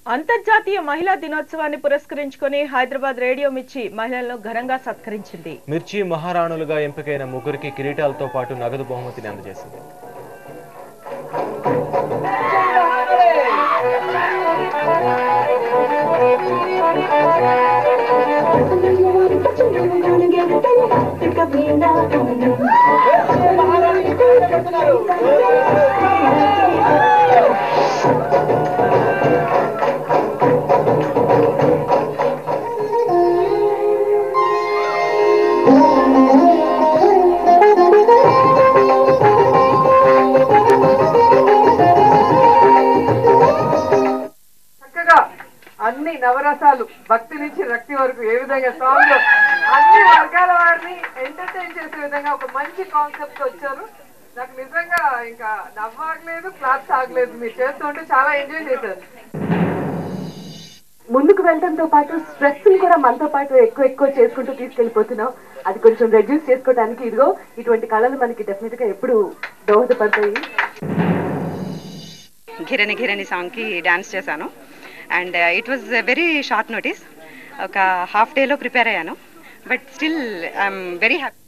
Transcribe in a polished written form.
అంతర్జాతీయ మహిళా దినోత్సవాన్ని పురస్కరించుకొని హైదరాబాద్ రేడియో మిర్చి మహిళలను ఘనంగా సత్కరించింది. మిర్చి మహారాణులుగా ఎంపికైన ముగ్గురికి కిరీటాలతో పాటు నగదు బహుమతిని అందజేసింది. అన్ని నవరసాలు భక్తి నుంచి రక్తి వరకు ఏ విధంగా సాంగ్ అన్ని వర్గాల వారిని ఎంటర్టైన్ చేసే విధంగా ఒక మంచి కాన్సెప్ట్ వచ్చారు. నాకు నిజంగా ఇంకా నవ్వాగలేదు, క్లాప్స్ ఆగలేదు. మీరు చేస్తుంటే చాలా ఎంజాయ్ చేశారు. ముందుకు వెళ్ళడంతో పాటు స్ట్రెస్ ని కూడా మనతో పాటు ఎక్కువ చేసుకుంటూ తీసుకెళ్లిపోతున్నాం. అది కొంచెం రెడ్యూస్ చేసుకోవడానికి ఇదిగో ఇటువంటి కళలు మనకి డెఫినెట్ గా ఎప్పుడు దోహదపడతాయి. ఘిరణి ఘిరణి సాంగ్ కి డాన్స్ చేశాను and it was very short notice. ఒక హాఫ్ డేలో ప్రిపేర్ అయ్యాను, but still I'm very happy.